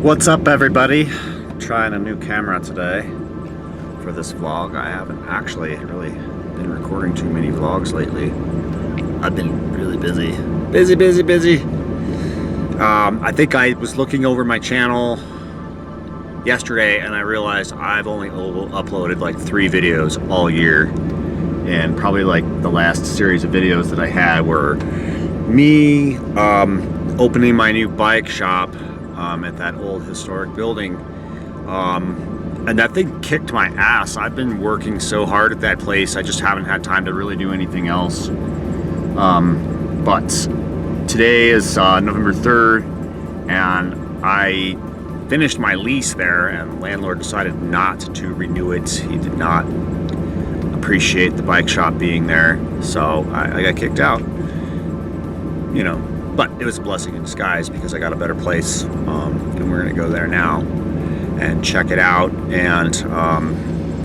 What's up, everybody? I'm trying a new camera today for this vlog. I haven't actually really been recording too many vlogs lately. I've been really busy. Busy. I think I was looking over my channel yesterday and I realized I've only uploaded like 3 videos all year. And probably like the last series of videos that I had were me opening my new bike shop at that old historic building, and that thing kicked my ass. I've been working so hard at that place, I just haven't had time to really do anything else. But today is November 3rd, and I finished my lease there, and the landlord decided not to renew it. He did not appreciate the bike shop being there, so I got kicked out. You know, but it was a blessing in disguise because I got a better place, and we're gonna go there now and check it out. And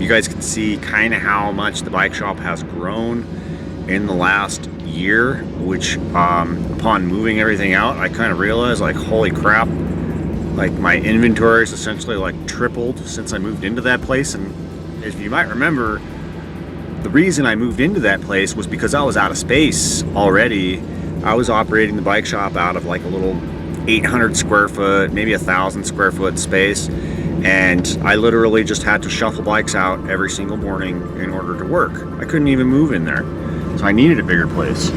you guys can see kind of how much the bike shop has grown in the last year, which upon moving everything out, I kind of realized, like, holy crap, like my inventory is essentially like tripled since I moved into that place. And if you might remember, the reason I moved into that place was because I was out of space already. I was operating the bike shop out of like a little 800 square foot, maybe 1,000 square foot space. And I literally just had to shuffle bikes out every single morning in order to work. I couldn't even move in there. So I needed a bigger place.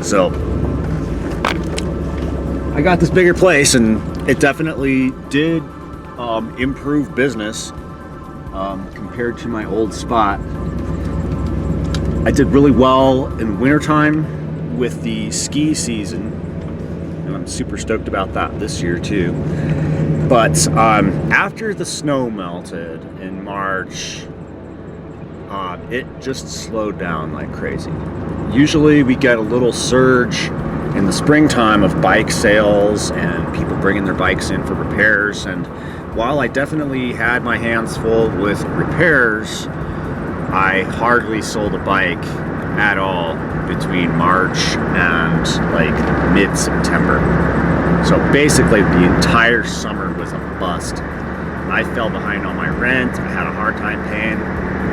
So I got this bigger place, and it definitely did improve business compared to my old spot. I did really well in wintertime with the ski season, and I'm super stoked about that this year too. But after the snow melted in March, it just slowed down like crazy. Usually we get a little surge in the springtime of bike sales and people bringing their bikes in for repairs, and while I definitely had my hands full with repairs, I hardly sold a bike at all between March and like mid-September. So basically the entire summer was a bust. I fell behind on my rent. I had a hard time paying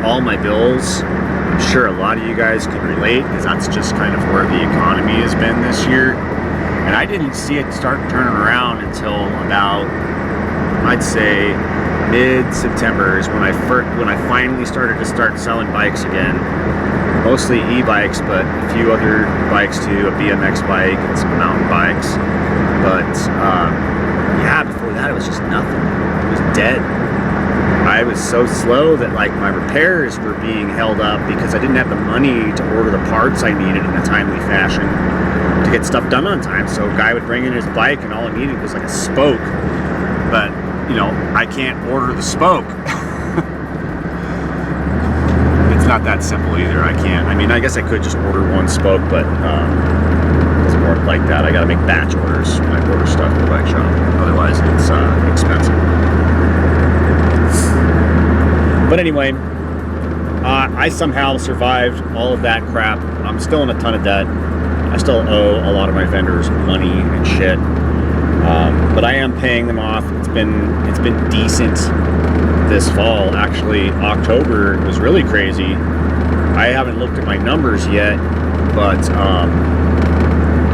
all my bills. I'm sure a lot of you guys can relate, because that's just kind of where the economy has been this year. And I didn't see it start turning around until about, I'd say, mid-September is when I finally started to selling bikes again. Mostly e-bikes, but a few other bikes too, a BMX bike and some mountain bikes. But yeah, before that it was just nothing. It was dead. I was so slow that like my repairs were being held up because I didn't have the money to order the parts I needed in a timely fashion to get stuff done on time. So a guy would bring in his bike and all it needed was like a spoke. But you know, I can't order the spoke. It's not that simple either. I can't. I mean, I guess I could just order one spoke, but it doesn't work like that. I gotta make batch orders when I order stuff at the bike shop. Otherwise, it's expensive. But anyway, I somehow survived all of that crap. I'm still in a ton of debt. I still owe a lot of my vendors money and shit. But I am paying them off. It's been decent this fall. Actually, October was really crazy. I haven't looked at my numbers yet, but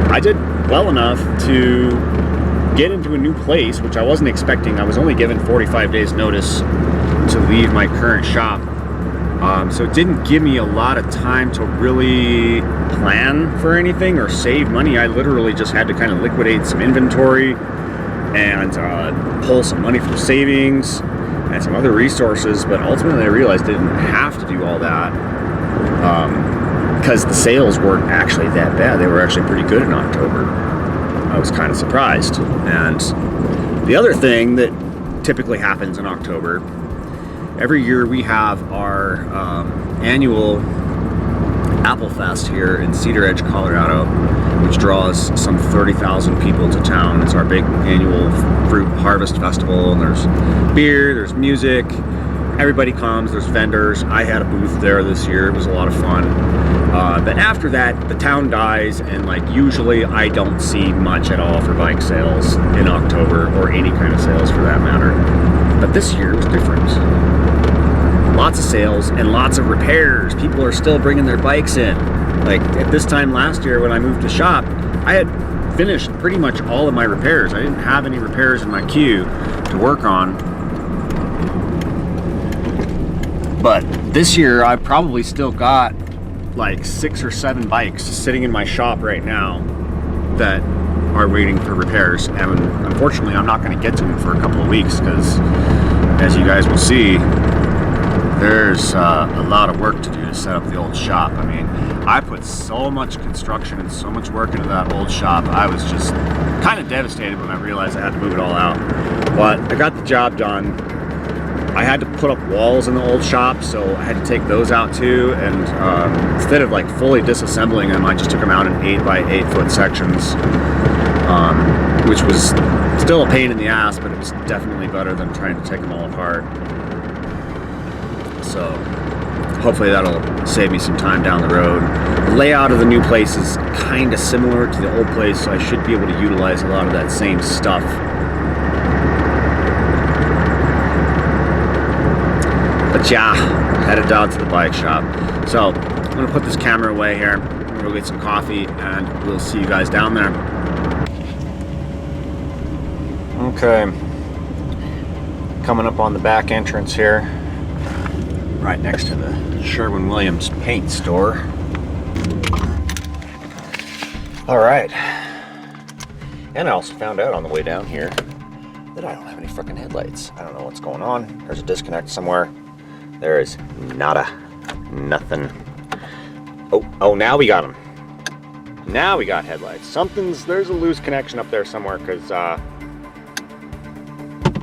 I did well enough to get into a new place, which I wasn't expecting. I was only given 45 days notice to leave my current shop. So it didn't give me a lot of time to really plan for anything or save money. I literally just had to kind of liquidate some inventory and pull some money from savings and some other resources. But ultimately I realized I didn't have to do all that because the sales weren't actually that bad. They were actually pretty good in October. I was kind of surprised. And the other thing that typically happens in October, every year we have our annual Apple Fest here in Cedar Edge, Colorado, which draws some 30,000 people to town. It's our big annual fruit harvest festival, and there's beer, there's music, everybody comes, there's vendors. I had a booth there this year. It was a lot of fun. But after that, the town dies, and like usually I don't see much at all for bike sales in October, or any kind of sales for that matter. But this year was different. Lots of sales and lots of repairs. People are still bringing their bikes in. Like at this time last year when I moved to shop, I had finished pretty much all of my repairs. I didn't have any repairs in my queue to work on. But this year I probably still got like 6 or 7 bikes sitting in my shop right now that are waiting for repairs, and unfortunately I'm not going to get to them for a couple of weeks because, as you guys will see, there's a lot of work to do to set up the old shop. I mean, I put so much construction and so much work into that old shop. I was just kind of devastated when I realized I had to move it all out, but I got the job done. I had to put up walls in the old shop, so I had to take those out too, and instead of like fully disassembling them, I just took them out in 8x8 foot sections, which was still a pain in the ass, but it was definitely better than trying to take them all apart. So hopefully that'll save me some time down the road. The layout of the new place is kind of similar to the old place, so I should be able to utilize a lot of that same stuff. But yeah, headed down to the bike shop. So I'm gonna put this camera away here, we'll get some coffee, and we'll see you guys down there. Okay, coming up on the back entrance here, right next to the Sherwin-Williams paint store. All right, and I also found out on the way down here that I don't have any freaking headlights. I don't know what's going on. There's a disconnect somewhere. There is nada, nothing. Oh, now we got them. Now we got headlights. There's a loose connection up there somewhere, because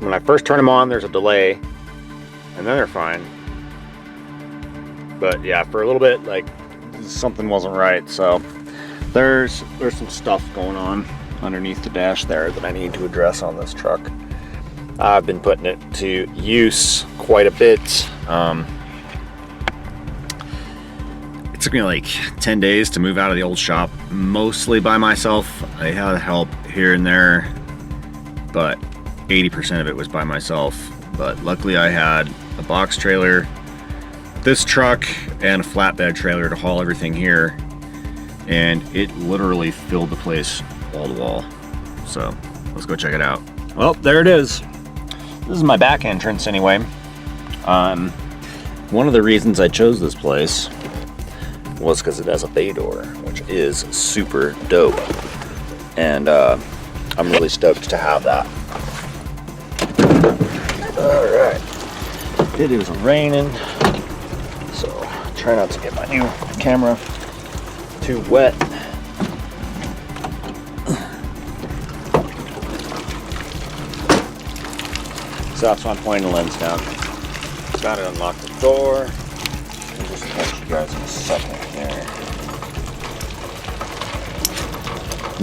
when I first turn them on, there's a delay, and then they're fine. But yeah, for a little bit, like, something wasn't right. So there's some stuff going on underneath the dash there that I need to address on this truck. I've been putting it to use quite a bit. It took me like 10 days to move out of the old shop, mostly by myself. I had help here and there, but 80% of it was by myself. But luckily I had a box trailer, this truck, and a flatbed trailer to haul everything here, and it literally filled the place wall to wall. So let's go check it out. Well, there it is. This is my back entrance anyway. One of the reasons I chose this place was because it has a bay door, which is super dope. And I'm really stoked to have that. Alright. It is raining, so try not to get my new camera too wet. So that's why I'm pointing the lens down. Got to unlock the door. I'll just catch you guys in a second here.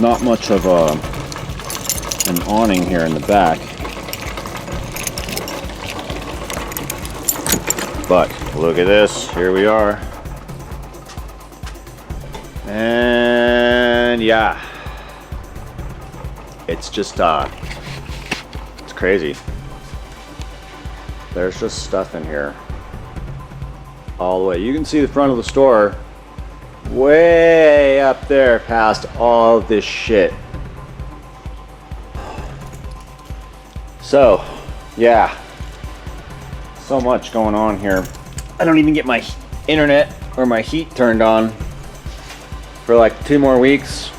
Not much of an awning here in the back, but look at this. Here we are, and yeah, it's just it's crazy. There's just stuff in here all the way. You can see the front of the store way up there past all of this shit. So, yeah, so much going on here. I don't even get my internet or my heat turned on for like 2 more weeks.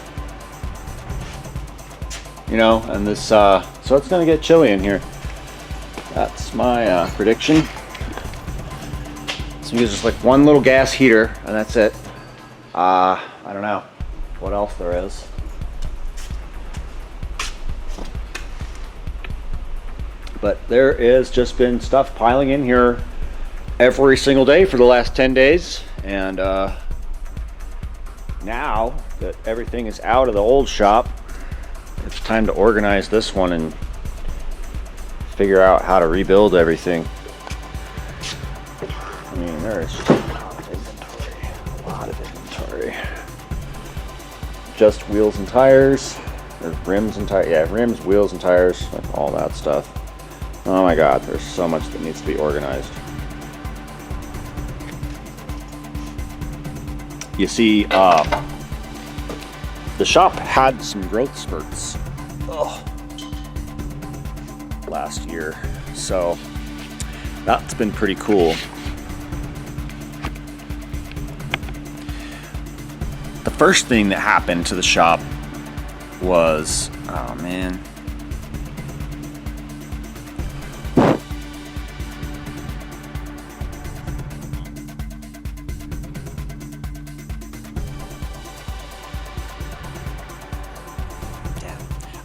You know, and this, so it's gonna get chilly in here. That's my prediction. So we use just like one little gas heater, and that's it. I don't know what else there is. But there is just been stuff piling in here every single day for the last 10 days. And now that everything is out of the old shop, it's time to organize this one and figure out how to rebuild everything. I mean, there is just a lot of inventory. just wheels and tires. There's rims and tires. Yeah, rims, wheels, and tires. Like all that stuff. Oh my God, there's so much that needs to be organized. You see, the shop had some growth spurts last year, so that's been pretty cool. The first thing that happened to the shop was, oh man.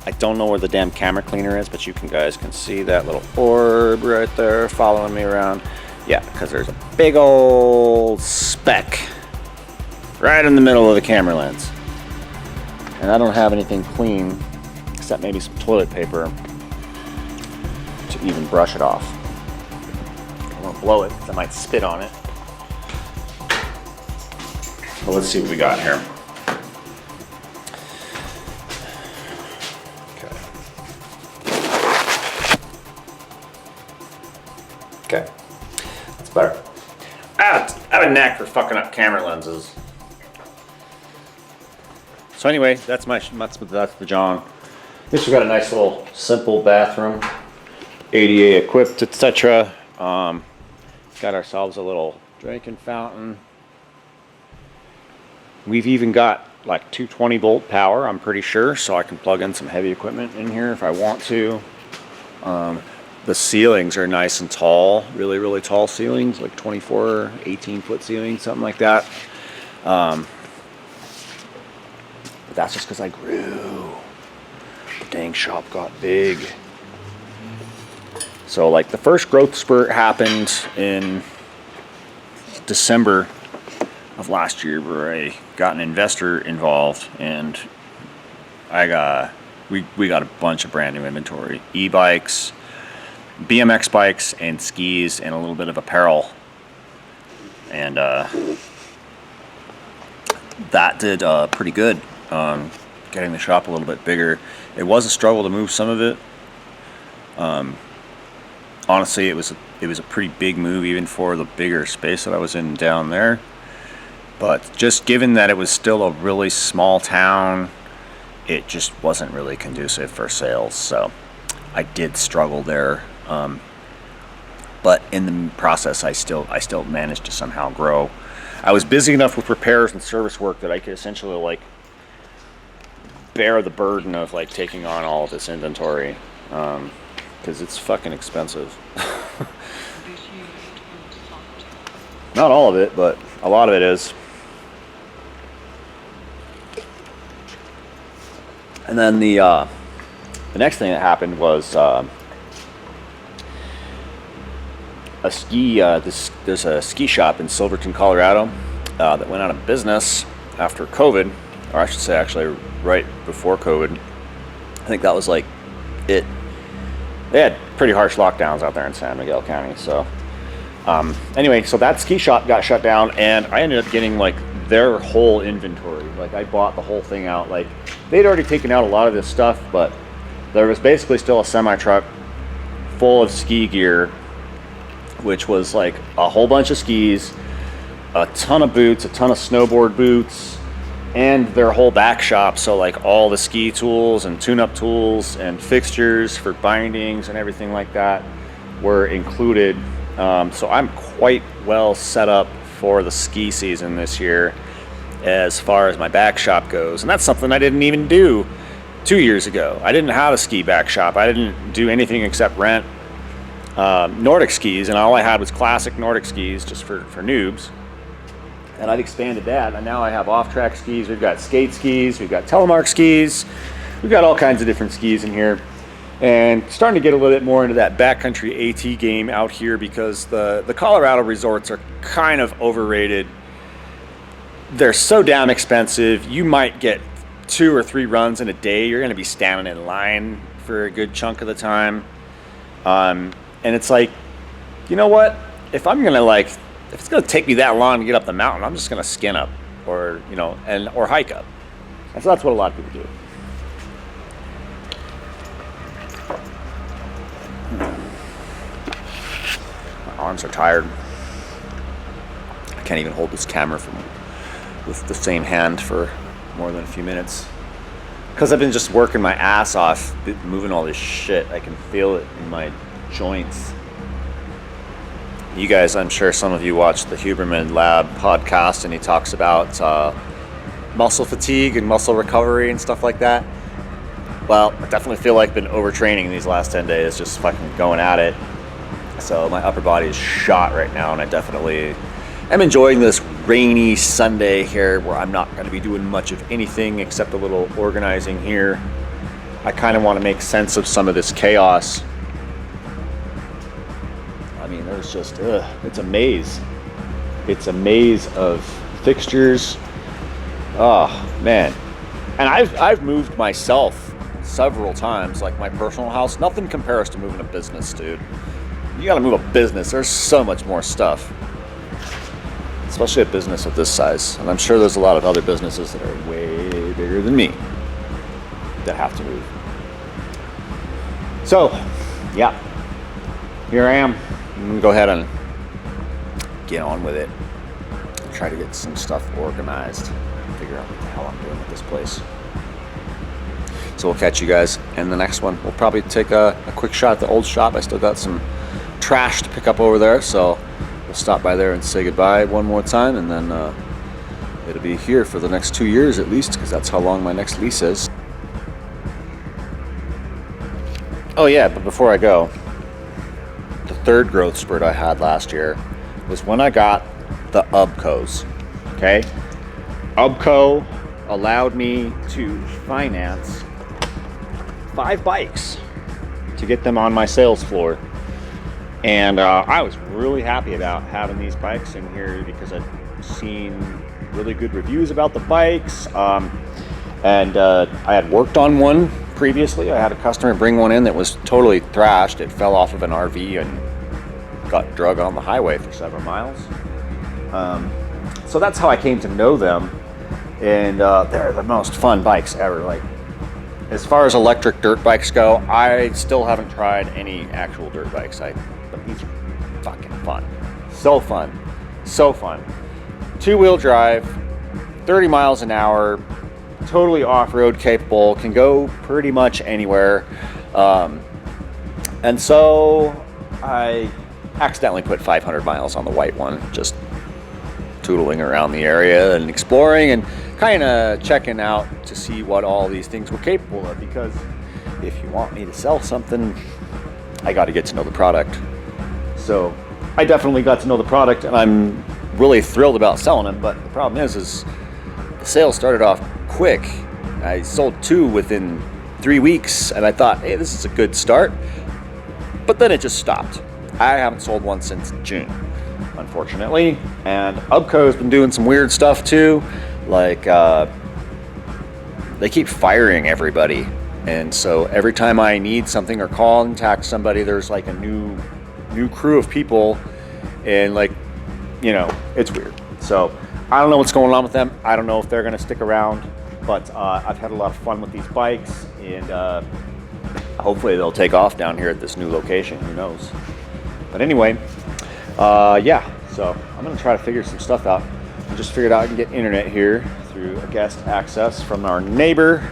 I don't know where the damn camera cleaner is, but you guys can see that little orb right there following me around. Yeah, because there's a big old speck right in the middle of the camera lens. And I don't have anything clean except maybe some toilet paper to even brush it off. I won't blow it because I might spit on it. Well, let's see what we got here. Okay, that's better. I have a knack for fucking up camera lenses. So anyway, that's the John. This we got a nice little simple bathroom, ADA equipped, etc. Got ourselves a little drinking fountain. We've even got like 220-volt power, I'm pretty sure, so I can plug in some heavy equipment in here if I want to. The ceilings are nice and tall, really, really tall ceilings, like 24, 18-foot ceilings, something like that. But that's just because I grew. The dang shop got big. So like the first growth spurt happened in December of last year, where I got an investor involved, and we got a bunch of brand new inventory, e-bikes, BMX bikes, and skis, and a little bit of apparel, and that did pretty good, getting the shop a little bit bigger. It was a struggle to move some of it. Honestly, it was a pretty big move even for the bigger space that I was in down there. But just given that it was still a really small town, it just wasn't really conducive for sales. So I did struggle there. But in the process, I still managed to somehow grow. I was busy enough with repairs and service work that I could essentially like bear the burden of like taking on all of this inventory, because it's fucking expensive. Not all of it, but a lot of it is. And then the next thing that happened was there's a ski shop in Silverton, Colorado, that went out of business after COVID, or I should say actually right before COVID. I think that was like it. They had pretty harsh lockdowns out there in San Miguel County. So anyway, so that ski shop got shut down, and I ended up getting like their whole inventory. Like I bought the whole thing out. Like they'd already taken out a lot of this stuff, but there was basically still a semi truck full of ski gear, which was like a whole bunch of skis, a ton of boots, a ton of snowboard boots, and their whole back shop. So like all the ski tools and tune-up tools and fixtures for bindings and everything like that were included. So I'm quite well set up for the ski season this year as far as my back shop goes. And that's something I didn't even do 2 years ago. I didn't have a ski back shop. I didn't do anything except rent Nordic skis, and all I had was classic Nordic skis just for noobs. And I've expanded that, and now I have off-track skis. We've got skate skis, we've got telemark skis, we've got all kinds of different skis in here, and starting to get a little bit more into that backcountry AT game out here, because the Colorado resorts are kind of overrated. They're so damn expensive. You might get 2 or 3 runs in a day. You're going to be standing in line for a good chunk of the time. And it's like, you know what? If it's gonna take me that long to get up the mountain, I'm just gonna skin up, or or hike up. And so that's what a lot of people do. My arms are tired. I can't even hold this camera with the same hand for more than a few minutes. Because I've been just working my ass off, moving all this shit. I can feel it in my joints. You guys, I'm sure some of you watch the Huberman Lab podcast, and he talks about muscle fatigue and muscle recovery and stuff like that. Well, I definitely feel like I've been overtraining these last 10 days, just fucking going at it. So my upper body is shot right now, and I definitely am enjoying this rainy Sunday here where I'm not going to be doing much of anything except a little organizing here. I kind of want to make sense of some of this chaos. I mean, there's just, it's a maze. It's a maze of fixtures. Oh, man. And I've moved myself several times, like my personal house. Nothing compares to moving a business, dude. You gotta move a business. There's so much more stuff. Especially a business of this size. And I'm sure there's a lot of other businesses that are way bigger than me that have to move. So, yeah. Here I am. I'm gonna go ahead and get on with it. Try to get some stuff organized. Figure out what the hell I'm doing with this place. So we'll catch you guys in the next one. We'll probably take a quick shot at the old shop. I still got some trash to pick up over there, so we'll stop by there and say goodbye one more time, and then it'll be here for the next 2 years at least, because that's how long my next lease is. Oh yeah, but before I go, the third growth spurt I had last year was when I got the UBCOs. Okay? UBCO allowed me to finance 5 bikes to get them on my sales floor. And I was really happy about having these bikes in here because I'd seen really good reviews about the bikes. And I had worked on one previously. I had a customer bring one in that was totally thrashed. It fell off of an RV and got drug on the highway for several miles. So that's how I came to know them. And they're the most fun bikes ever. Like, as far as electric dirt bikes go, I still haven't tried any actual dirt bikes. But these are fucking fun. So fun. So fun. 2-wheel drive, 30 miles an hour, totally off-road capable, can go pretty much anywhere. And so I accidentally put 500 miles on the white one, just tootling around the area and exploring and kind of checking out to see what all these things were capable of, because if you want me to sell something, I got to get to know the product. So I definitely got to know the product, and I'm really thrilled about selling them. But the problem is the sales started off quick. I sold 2 within 3 weeks, and I thought, hey, this is a good start. But then it just stopped. I haven't sold one since June, unfortunately. And UBCO's been doing some weird stuff too. Like, they keep firing everybody. And so every time I need something or contact somebody, there's like a new crew of people. And like, you know, it's weird. So I don't know what's going on with them. I don't know if they're going to stick around. But I've had a lot of fun with these bikes. And hopefully they'll take off down here at this new location. Who knows? But anyway, yeah. So I'm going to try to figure some stuff out. I just figured out I can get internet here through a guest access from our neighbor,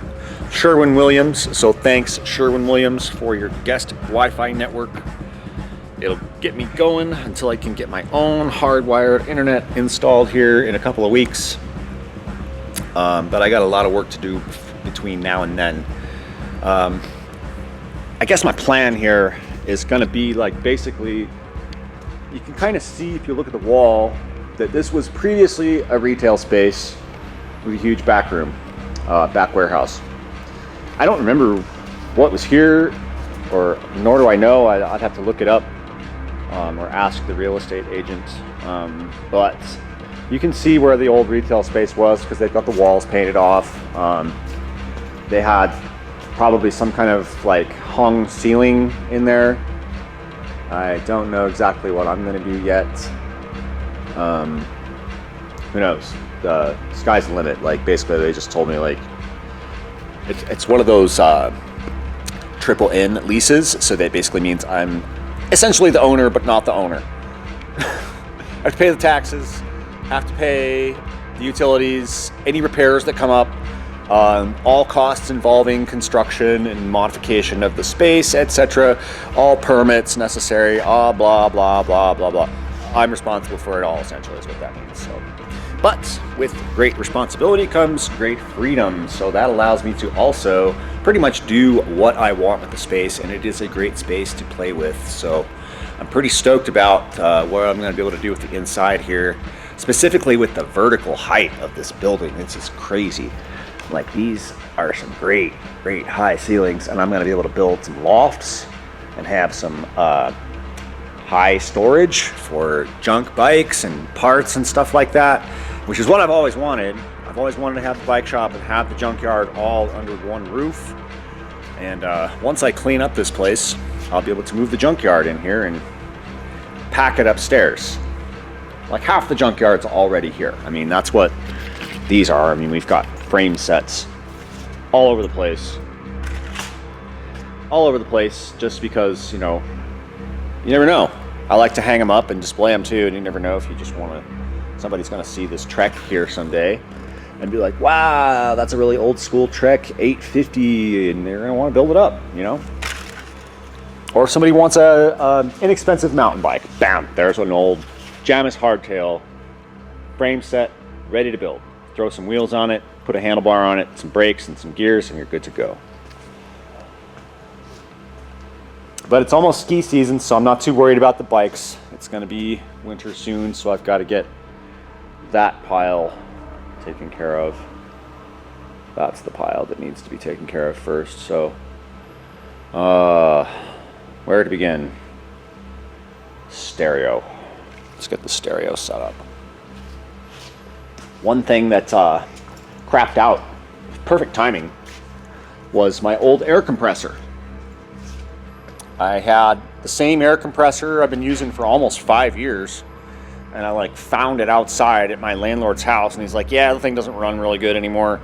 Sherwin-Williams. So thanks, Sherwin-Williams, for your guest Wi-Fi network. It'll get me going until I can get my own hardwired internet installed here in a couple of weeks. But I got a lot of work to do between now and then. I guess my plan here is going to be like, basically, you can kind of see if you look at the wall that this was previously a retail space with a huge back room, back warehouse. I don't remember what was here, or nor do I know. I'd have to look it up or ask the real estate agent. But you can see where the old retail space was because they've got the walls painted off. They had probably some kind of like hung ceiling in there. I don't know exactly what I'm going to do yet. Who knows? The sky's the limit. Like, basically they just told me, like, It's one of those triple N leases, so that basically means I'm essentially the owner, but not the owner. I have to pay the taxes, have to pay the utilities, any repairs that come up, all costs involving construction and modification of the space, etc., all permits necessary, blah, blah, blah, blah, blah. I'm responsible for it all, essentially, is what that means. So, but with great responsibility comes great freedom. So that allows me to also pretty much do what I want with the space, and it is a great space to play with. So I'm pretty stoked about what I'm going to be able to do with the inside here, specifically with the vertical height of this building. It's just crazy. Like, these are some great high ceilings, and I'm going to be able to build some lofts and have some high storage for junk bikes and parts and stuff like that, which is what I've always wanted. I've always wanted to have the bike shop and have the junkyard all under one roof. And once I clean up this place, I'll be able to move the junkyard in here and pack it upstairs. Like, half the junkyard's already here. I mean, that's what these are. I mean, we've got frame sets all over the place. All over the place, just because, you know, you never know. I like to hang them up and display them too, and you never know if you just want to, somebody's going to see this Trek here someday and be like, wow, that's a really old school Trek 850, and they're going to want to build it up, you know? Or if somebody wants a inexpensive mountain bike, bam, there's an old Jamis hardtail frame set ready to build. Throw some wheels on it, put a handlebar on it, some brakes and some gears, and you're good to go. But it's almost ski season, so I'm not too worried about the bikes. It's going to be winter soon, so I've got to get that pile taken care of. That's the pile that needs to be taken care of first. So, where to begin? Stereo. Let's get the stereo set up. One thing that crapped out, perfect timing, was my old air compressor. I had the same air compressor I've been using for almost 5 years, and I found it outside at my landlord's house, and he's like, yeah, the thing doesn't run really good anymore.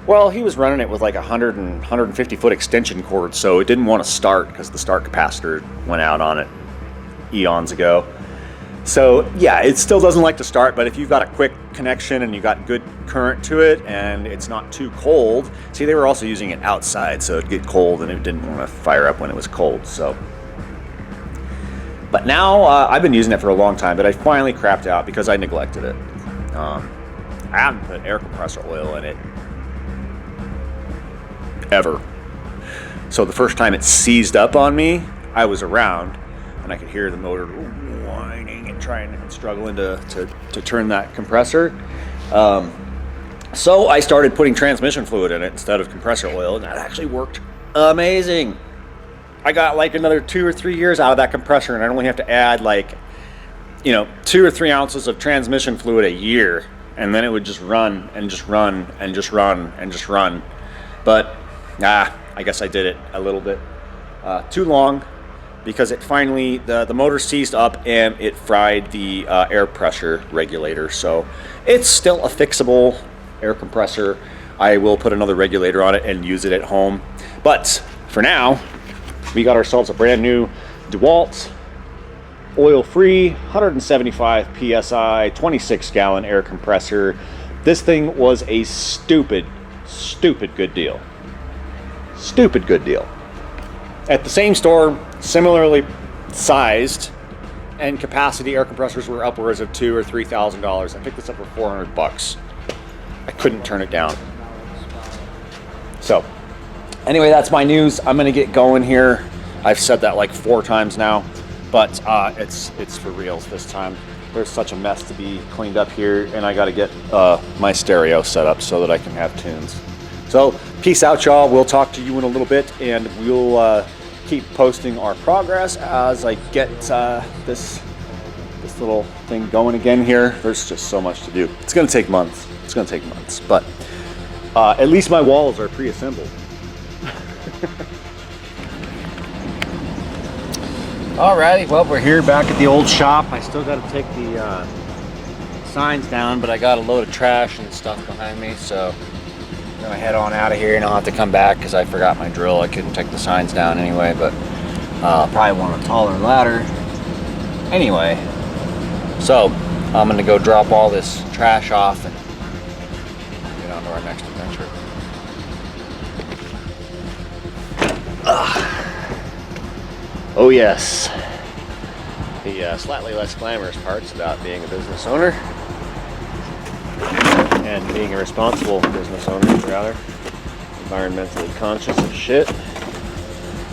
Well, he was running it with 100 and 150 foot extension cord, so it didn't want to start because the start capacitor went out on it eons ago. So yeah, it still doesn't like to start, but if you've got a quick connection and you got good current to it and it's not too cold, see, they were also using it outside, so it'd get cold and it didn't want to fire up when it was cold. So, but now I've been using it for a long time, but I finally crapped out because I neglected it. I haven't put air compressor oil in it ever. So the first time it seized up on me, I was around and I could hear the motor whining and trying and struggling to turn that compressor. So I started putting transmission fluid in it instead of compressor oil, and that actually worked amazing. I got another 2 or 3 years out of that compressor, and I only have to add 2 or 3 ounces of transmission fluid a year, and then it would just run and just run and just run and just run. But I guess I did it a little bit too long, because it finally, the motor seized up and it fried the air pressure regulator. So it's still a fixable air compressor. I will put another regulator on it and use it at home. But for now, we got ourselves a brand new DeWalt oil-free 175 PSI 26-gallon air compressor. This thing was a stupid good deal. Stupid good deal. At the same store, similarly sized and capacity air compressors were upwards of $2,000 or $3,000. I picked this up for $400. I couldn't turn it down. So, anyway, that's my news. I'm gonna get going here. I've said that 4 times now, but it's for reals this time. There's such a mess to be cleaned up here, and I got to get my stereo set up so that I can have tunes. So, peace out, y'all. We'll talk to you in a little bit, and we'll keep posting our progress as I get this little thing going again here. There's just so much to do. It's going to take months. It's going to take months, but at least my walls are pre-assembled. Alrighty, well, we're here back at the old shop. I still got to take the signs down, but I got a load of trash and stuff behind me, so gonna head on out of here, and I'll have to come back because I forgot my drill. I couldn't take the signs down anyway, but probably want a taller ladder. Anyway, so I'm gonna go drop all this trash off and get on to our next adventure. Oh yes, the slightly less glamorous parts about being a business owner and being a responsible business owner, rather environmentally conscious as shit.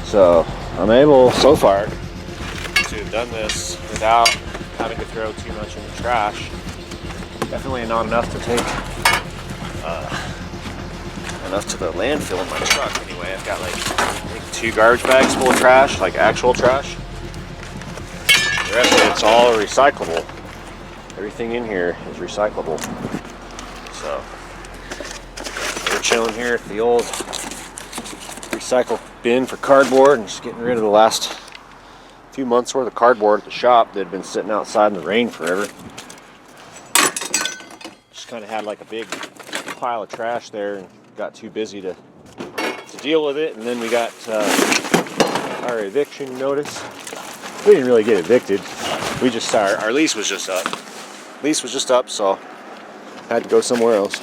So I'm able so far to have done this without having to throw too much in the trash. Definitely not enough to take enough to the landfill in my truck. Anyway, I've got like I think 2 garbage bags full of trash, like actual trash. The rest of it's all recyclable. Everything in here is recyclable. So we're chilling here at the old recycle bin for cardboard and just getting rid of the last few months worth of cardboard at the shop that had been sitting outside in the rain forever. Just kind of had like a big pile of trash there and got too busy to deal with it, and then we got our eviction notice. We didn't really get evicted. We just our lease was just up. Lease was just up, so had to go somewhere else,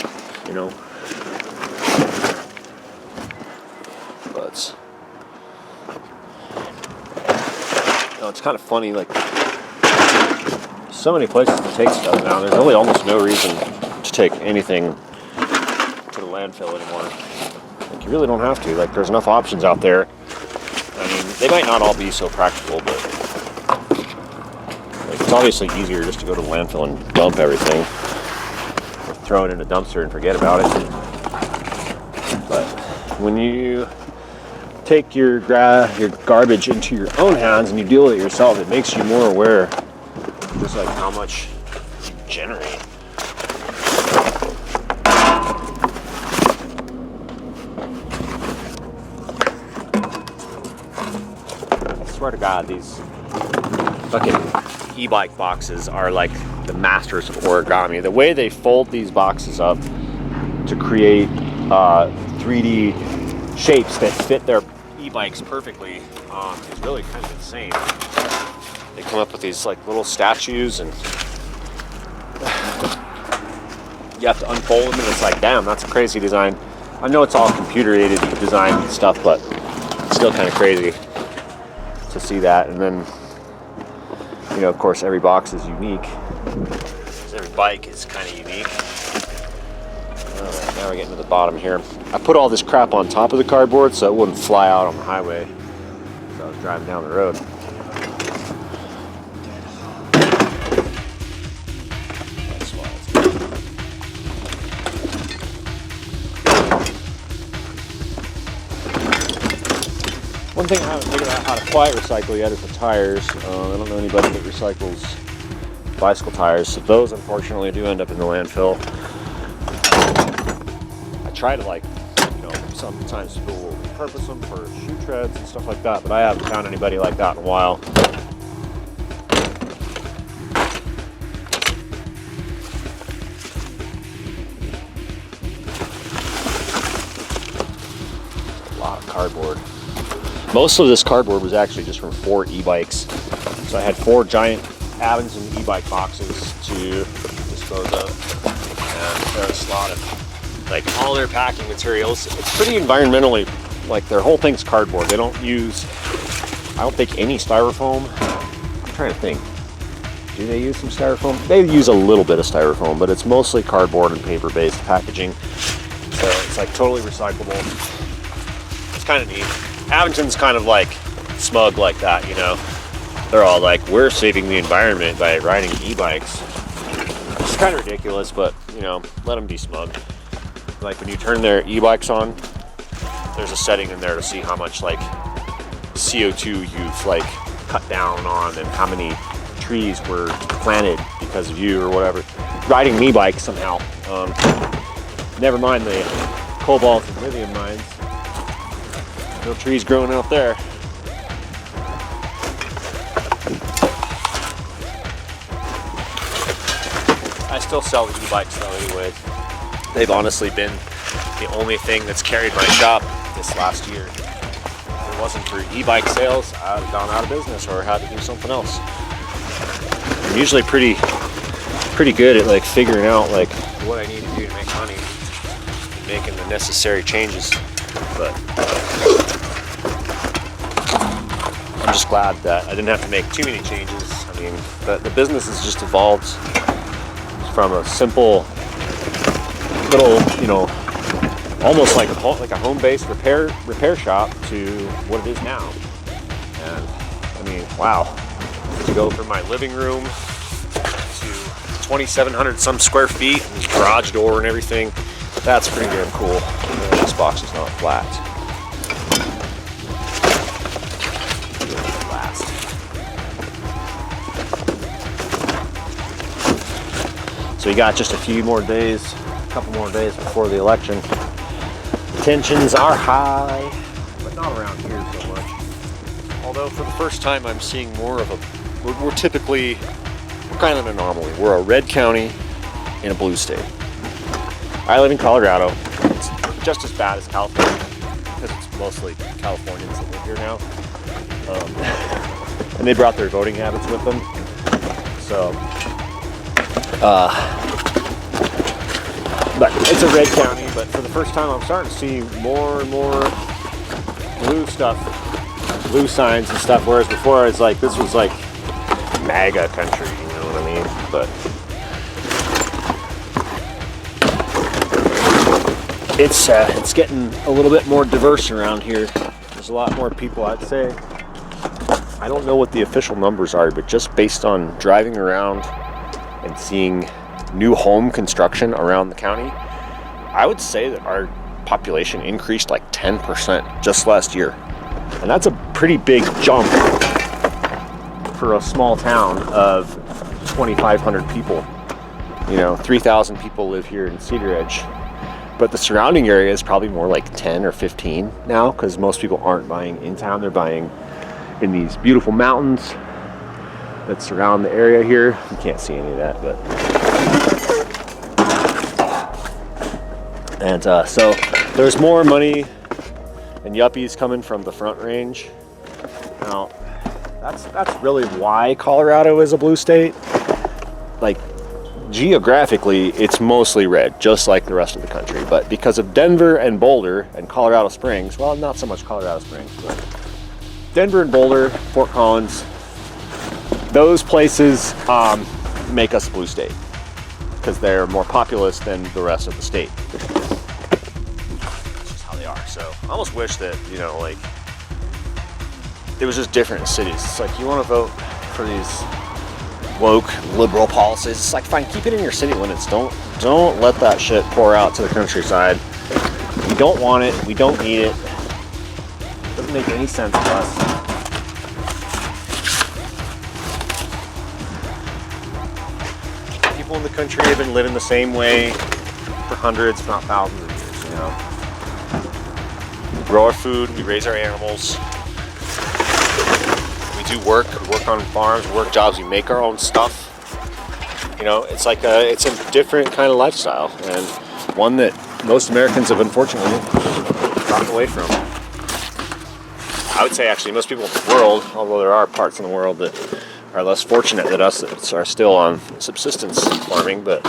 you know. But you know, it's kind of funny, like so many places to take stuff now. There's really almost no reason to take anything to the landfill anymore. Like, you really don't have to. Like, there's enough options out there. I mean, they might not all be so practical, but like, it's obviously easier just to go to the landfill and dump everything, or throw it in a dumpster and forget about it. But when you take your garbage into your own hands and you deal with it yourself, it makes you more aware of just like how much you generate. I swear to God, these fucking e-bike boxes are like the masters of origami. The way they fold these boxes up to create 3D shapes that fit their e-bikes perfectly is really kind of insane. They come up with these like little statues, and you have to unfold them, and it's like, damn, that's a crazy design. I know it's all computer-aided design and stuff, but it's still kind of crazy to see that. And then, you know, of course, every box is unique. Every bike is kind of unique. Alright, now we're getting to the bottom here. I put all this crap on top of the cardboard so it wouldn't fly out on the highway as I was driving down the road. That's why it's good. One thing I haven't figured out how to quite recycle yet is the tires. I don't know anybody that recycles bicycle tires, so those unfortunately do end up in the landfill. I try to, like, you know, sometimes people will repurpose them for shoe treads and stuff like that, but I haven't found anybody like that in a while. A lot of cardboard. Most of this cardboard was actually just from 4 e-bikes. So I had 4 giant Abington e-bike boxes to dispose of. And there's a lot of, like, all their packing materials. It's pretty environmentally, like, their whole thing's cardboard. They don't use, I don't think, any styrofoam. I'm trying to think. Do they use some styrofoam? They use a little bit of styrofoam, but it's mostly cardboard and paper-based packaging. So it's, like, totally recyclable. It's kind of neat. Abington's kind of like smug like that, you know. They're all like, we're saving the environment by riding e-bikes. It's kind of ridiculous, but, you know, let them be smug. Like, when you turn their e-bikes on, there's a setting in there to see how much, like, CO2 you've, like, cut down on and how many trees were planted because of you or whatever. Riding an e-bike somehow. Never mind the cobalt and lithium mines. No trees growing out there. I still sell e-bikes though anyway. They've honestly been the only thing that's carried my shop this last year. If it wasn't for e-bike sales, I'd have gone out of business or had to do something else. I'm usually pretty good at like figuring out like what I need to do to make money and making the necessary changes. But I'm just glad that I didn't have to make too many changes. I mean, the business has just evolved from a simple little, you know, almost like a home-based repair shop to what it is now. And I mean, wow, to go from my living room to 2,700 some square feet and garage door and everything, that's pretty damn cool. And this box is not flat. So we got just a few more days, a couple more days before the election. Tensions are high, but not around here so much. Although for the first time I'm seeing more of we're kind of an anomaly. We're a red county in a blue state. I live in Colorado. It's just as bad as California, because it's mostly Californians that live here now. And they brought their voting habits with them. So, but it's a red county, but for the first time I'm starting to see more and more blue stuff, blue signs and stuff, whereas before I was like, this was like MAGA country, you know what I mean? But it's getting a little bit more diverse around here. There's a lot more people, I'd say. I don't know what the official numbers are, but just based on driving around and seeing new home construction around the county, I would say that our population increased like 10% just last year. And that's a pretty big jump for a small town of 2,500 people. You know, 3,000 people live here in Cedar Edge, but the surrounding area is probably more like 10 or 15 now, because most people aren't buying in town, they're buying in these beautiful mountains that surround the area here. You can't see any of that, but and so there's more money and yuppies coming from the Front Range. Now that's really why Colorado is a blue state. Like geographically it's mostly red, just like the rest of the country, but because of Denver and Boulder and Colorado Springs, well, not so much Colorado Springs, but Denver and Boulder, Fort Collins, those places make us a blue state because they're more populous than the rest of the state. That's just how they are. So I almost wish that, you know, like it was just different in cities. It's like, you want to vote for these woke liberal policies, it's like, fine, keep it in your city limits. Don't let that shit pour out to the countryside. We don't want it. We don't need it. Doesn't make any sense to us. People in the country have been living the same way for hundreds, if not thousands of years, you know. We grow our food, we raise our animals, we do work, we work on farms, we work jobs, we make our own stuff. You know, it's like it's a different kind of lifestyle, and one that most Americans have unfortunately gotten away from. I would say actually most people in the world, although there are parts in the world that are less fortunate than us that are still on subsistence farming, but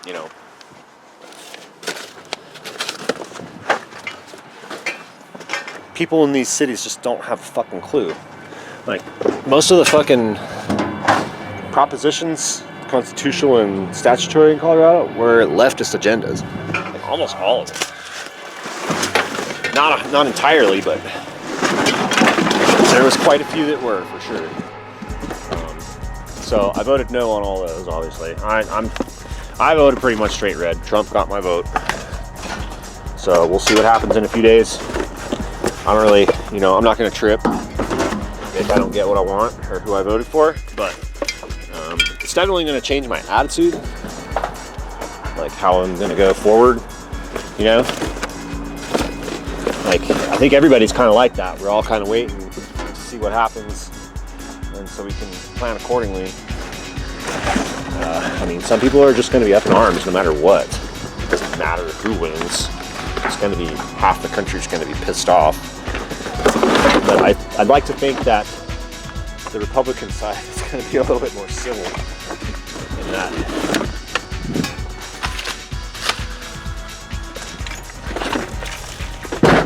you know, people in these cities just don't have a fucking clue. Like most of the fucking propositions, constitutional and statutory in Colorado, were leftist agendas. Like almost all of them. Not entirely, but there was quite a few that were, for sure. So I voted no on all those, obviously. I voted pretty much straight red. Trump got my vote. So we'll see what happens in a few days. I don't really, you know, I'm not going to trip if I don't get what I want or who I voted for, but it's definitely going to change my attitude, like how I'm going to go forward, you know? Like, I think everybody's kind of like that. We're all kind of waiting to see what happens, and so we can plan accordingly. I mean, some people are just going to be up in arms no matter what. It doesn't matter who wins. It's going to be, half the country's going to be pissed off. But I'd like to think that the Republican side is going to be a little bit more civil than that.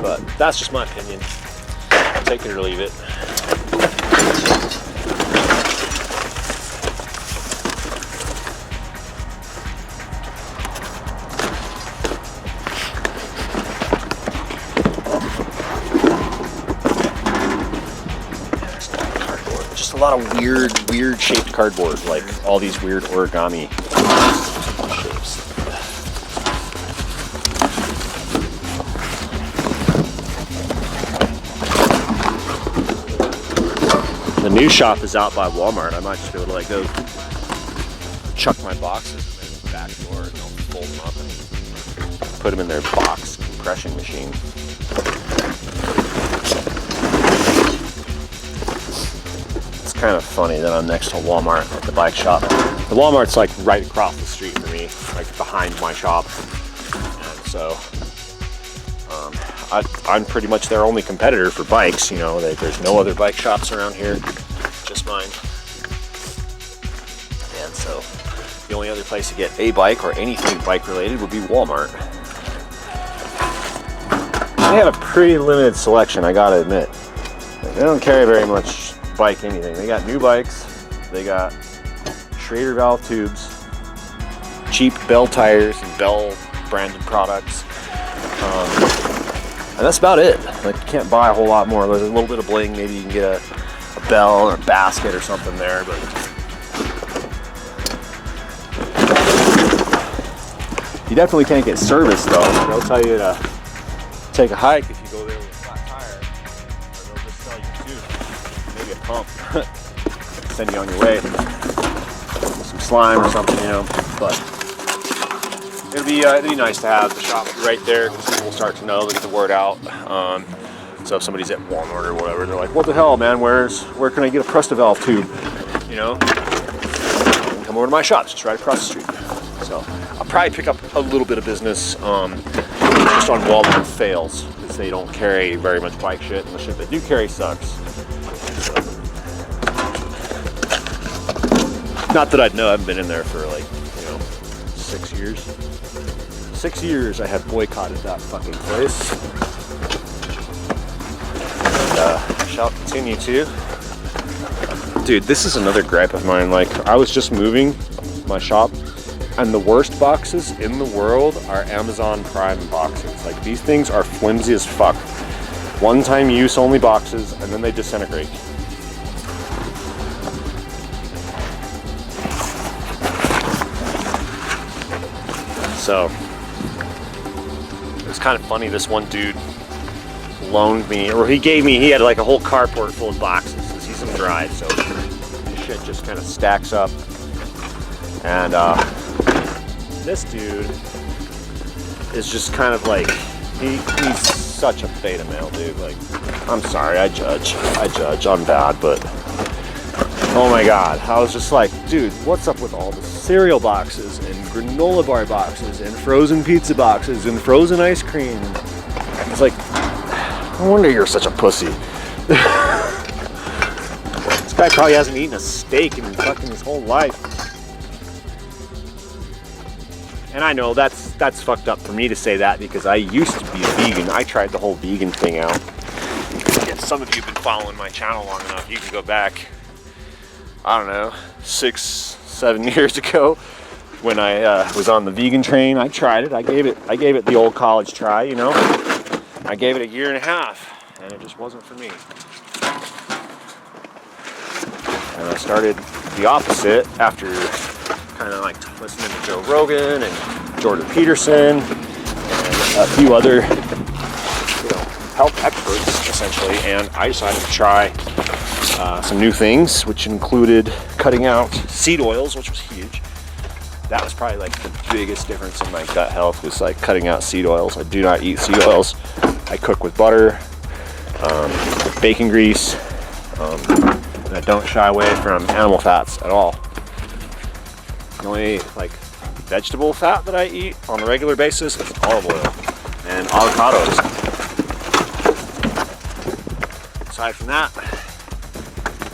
But that's just my opinion. Take it or leave it. Just a lot of weird shaped cardboard, like all these weird origami shapes. The new shop is out by Walmart. I might just be able to like go chuck my boxes in the back door and they'll fold them up and put them in their box compression machine. It's kind of funny that I'm next to Walmart at the bike shop. The Walmart's like right across the street from me, like behind my shop. And so I'm pretty much their only competitor for bikes. You know, there's no other bike shops around here, just mine. And so the only other place to get a bike or anything bike related would be Walmart. They have a pretty limited selection, I gotta admit. They don't carry very much bike anything. They got new bikes, they got Schrader valve tubes, cheap Bell tires and Bell branded products. And that's about it. Like, you can't buy a whole lot more. There's a little bit of bling. Maybe you can get a bell or a basket or something there, but you definitely can't get service though. They'll tell you to take a hike if you go there with a flat tire, or they'll just sell you tube, maybe a pump, send you on your way, some slime or something, you know. But it'd be nice to have the shop right there because people will start to know, get the word out. So if somebody's at Walmart or whatever, they're like, "What the hell, man? Where can I get a Presta-Valve tube?" You know, you can come over to my shop, just right across the street. So I'll probably pick up a little bit of business just on Walmart fails because they don't carry very much bike shit, and the shit they do carry sucks. So, not that I'd know. I haven't been in there for like 6 years. 6 years I have boycotted that fucking place. And shall continue to. Dude, this is another gripe of mine. Like, I was just moving my shop, and the worst boxes in the world are Amazon Prime boxes. Like, these things are flimsy as fuck. One-time use only boxes, and then they disintegrate. So it's kind of funny, this one dude loaned me, or he had like a whole carport full of boxes because he's in drive, so this shit just kind of stacks up. And this dude is just kind of like, he's such a beta male, dude. Like, I'm sorry, I judge, I'm bad, but oh my god, I was just like, dude, what's up with all the cereal boxes and granola bar boxes and frozen pizza boxes and frozen ice cream? It's like, no wonder you're such a pussy. This guy probably hasn't eaten a steak in fucking his whole life. And I know that's fucked up for me to say that because I used to be a vegan. I tried the whole vegan thing out. If some of you have been following my channel long enough, you can go back, I don't know, 6-7 years ago when I was on the vegan train. I tried it. I gave it the old college try, you know. I gave it a year and a half, and it just wasn't for me. And I started the opposite after kind of like listening to Joe Rogan and Jordan Peterson and a few other, health experts essentially. And I decided to try some new things, which included cutting out seed oils, which was huge. That was probably like the biggest difference in my gut health, was like cutting out seed oils. I do not eat seed oils. I cook with butter, bacon grease, and I don't shy away from animal fats at all. The only like vegetable fat that I eat on a regular basis is olive oil and avocados. Aside from that,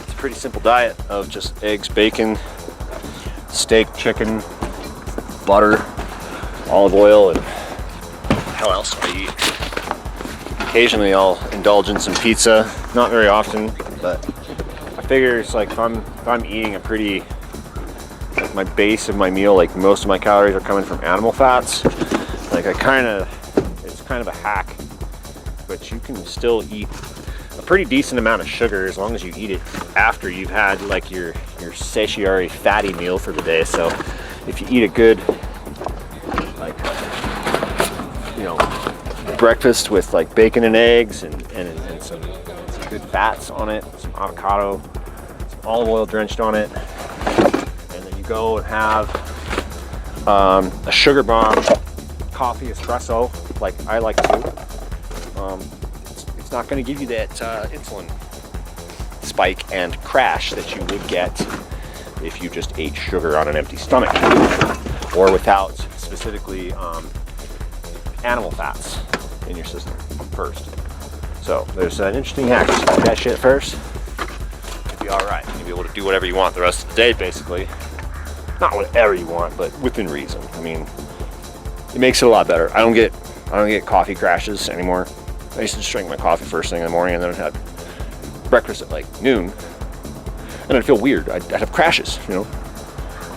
it's a pretty simple diet of just eggs, bacon, steak, chicken, butter, olive oil, and hell else do I eat. Occasionally I'll indulge in some pizza, not very often, but I figure it's like if I'm eating a pretty, like my base of my meal, like most of my calories are coming from animal fats, like it's kind of a hack, but you can still eat a pretty decent amount of sugar as long as you eat it after you've had like your satiary fatty meal for the day. So if you eat a good, like, you know, breakfast with like bacon and eggs and some good fats on it, some avocado, some olive oil drenched on it, and then you go and have a sugar bomb coffee espresso like I like to. It's not going to give you that insulin spike and crash that you would get if you just ate sugar on an empty stomach or without specifically animal fats in your system first. So there's an interesting hack. Just do that shit first. You'll be all right. You'll be able to do whatever you want the rest of the day, basically. Not whatever you want, but within reason. I mean, it makes it a lot better. I don't get coffee crashes anymore. I used to just drink my coffee first thing in the morning and then I'd have breakfast at like noon. And I'd feel weird. I'd have crashes, you know?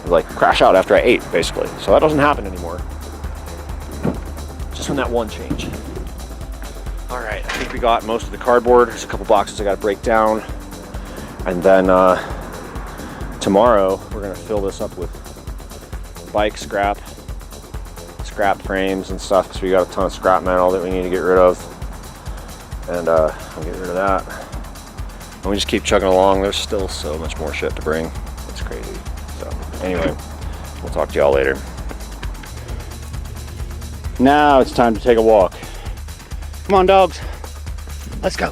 I'd like crash out after I ate, basically. So that doesn't happen anymore. Just from that one change. All right, I think we got most of the cardboard. There's a couple boxes I gotta break down. And then tomorrow we're gonna fill this up with bike scrap frames and stuff, because we got a ton of scrap metal that we need to get rid of. And I'll get rid of that. And we just keep chugging along. There's still so much more shit to bring. It's crazy. So anyway, we'll talk to y'all later. Now it's time to take a walk. Come on, dogs. Let's go.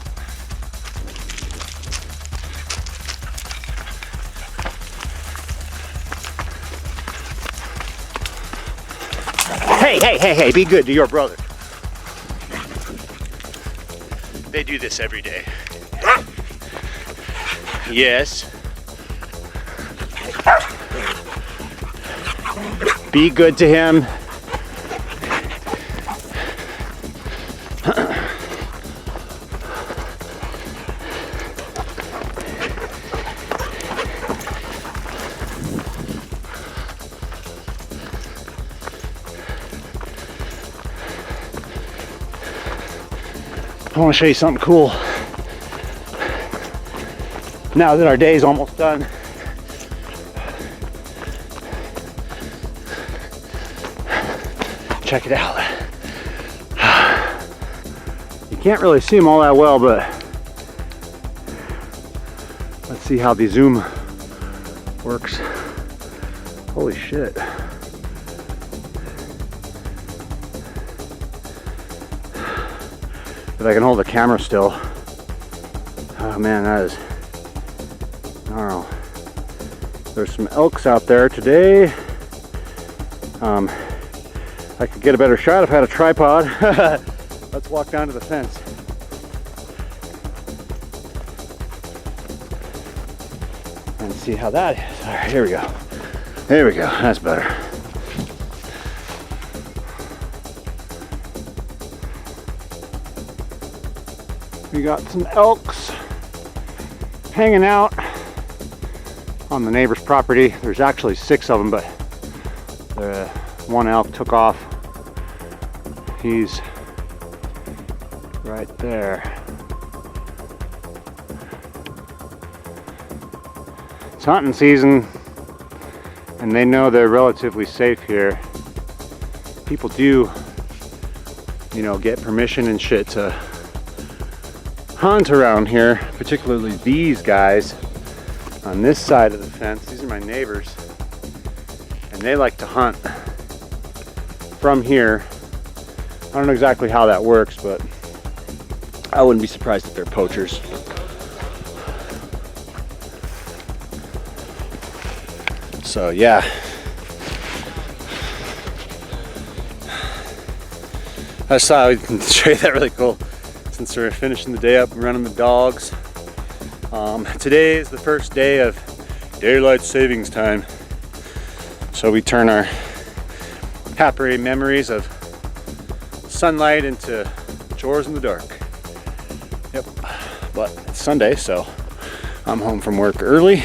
Hey, be good to your brother. They do this every day. Yes. Be good to him. I want to show you something cool. Now that our day is almost done, check it out. You can't really see them all that well, but let's see how the zoom works. Holy shit. If I can hold the camera still. Oh man, that is gnarly. There's some elks out there today. I could get a better shot if I had a tripod. Let's walk down to the fence. And see how that is. All right, here we go. There we go, that's better. We got some elks hanging out on the neighbor's property. There's actually 6 of them, but the one elk took off. He's right there. It's hunting season, and they know they're relatively safe here. People do, you know, get permission and shit to hunt around here, particularly these guys on this side of the fence. These are my neighbors, and they like to hunt from here. I don't know exactly how that works, but I wouldn't be surprised if they're poachers. So yeah, I just thought I'd show you that really cool since we're finishing the day up and running the dogs. Today is the first day of daylight savings time. So we turn our happy memories of sunlight into chores in the dark. Yep, but it's Sunday, so I'm home from work early.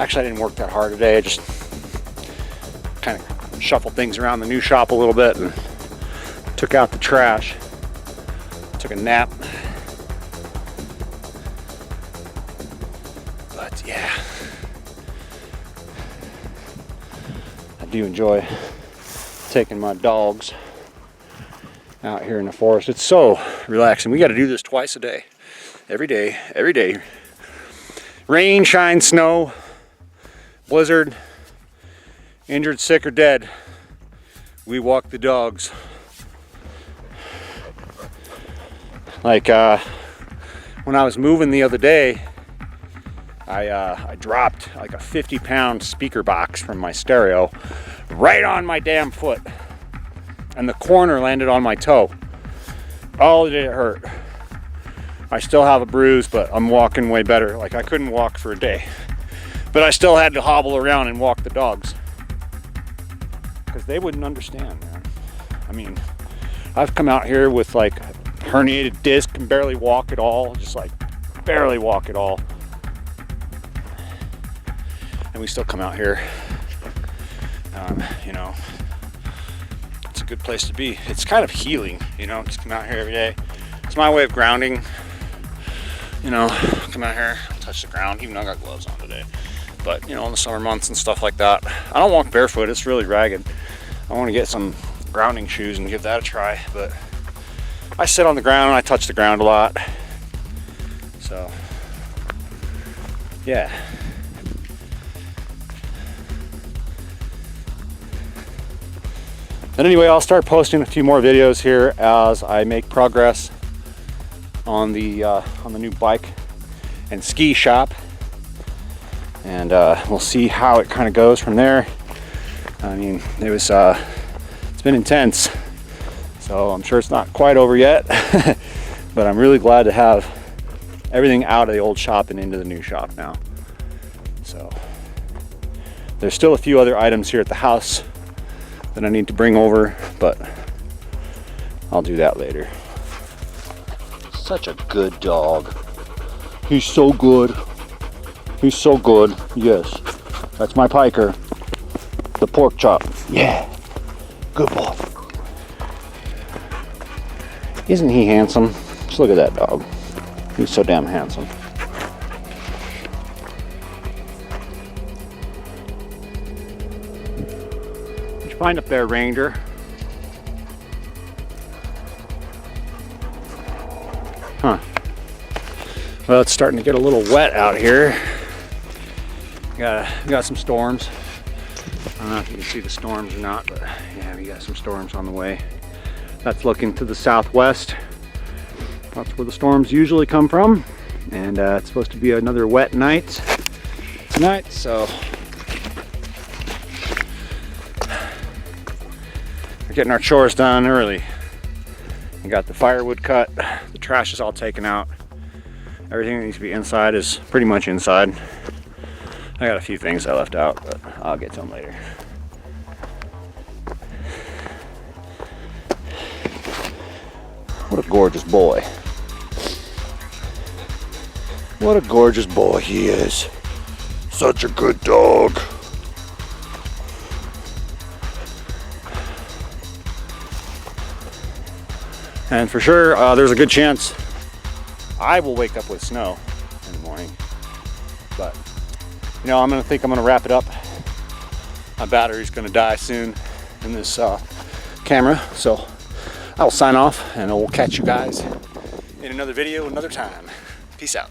Actually, I didn't work that hard today. I just kind of shuffled things around the new shop a little bit and took out the trash. Took a nap. But yeah, I do enjoy taking my dogs out here in the forest. It's so relaxing. We got to do this twice a day. Every day, every day. Rain, shine, snow, blizzard, injured, sick, or dead. We walk the dogs. Like when I was moving the other day, I dropped like a 50-pound speaker box from my stereo right on my damn foot, and the corner landed on my toe. Oh, did it hurt. I still have a bruise, but I'm walking way better. Like, I couldn't walk for a day, but I still had to hobble around and walk the dogs because they wouldn't understand, man. I mean, I've come out here with like herniated disc and barely walk at all, just like barely walk at all. And we still come out here. You know, it's a good place to be. It's kind of healing, you know, just come out here every day. It's my way of grounding. You know, come out here, touch the ground, even though I got gloves on today. But, you know, in the summer months and stuff like that, I don't walk barefoot, it's really ragged. I want to get some grounding shoes and give that a try, but I sit on the ground and I touch the ground a lot. So, yeah. And anyway, I'll start posting a few more videos here as I make progress on the new bike and ski shop, and we'll see how it kind of goes from there. I mean, it's been intense, so I'm sure it's not quite over yet, but I'm really glad to have everything out of the old shop and into the new shop now. So there's still a few other items here at the house that I need to bring over, but I'll do that later. Such a good dog. He's so good. He's so good. Yes. That's my piker. The pork chop. Yeah. Good boy. Isn't he handsome? Just look at that dog. He's so damn handsome. What'd you find up there, Ranger? Huh. Well, it's starting to get a little wet out here. We got some storms. I don't know if you can see the storms or not, but yeah, we got some storms on the way. That's looking to the southwest. That's where the storms usually come from. And it's supposed to be another wet night tonight, so we're getting our chores done early. We got the firewood cut, the trash is all taken out. Everything that needs to be inside is pretty much inside. I got a few things I left out, but I'll get to them later. What a gorgeous boy. What a gorgeous boy he is. Such a good dog. And for sure, there's a good chance I will wake up with snow in the morning. But, you know, I think I'm gonna wrap it up. My battery's gonna die soon in this camera. So I'll sign off and we'll catch you guys in another video another time. Peace out.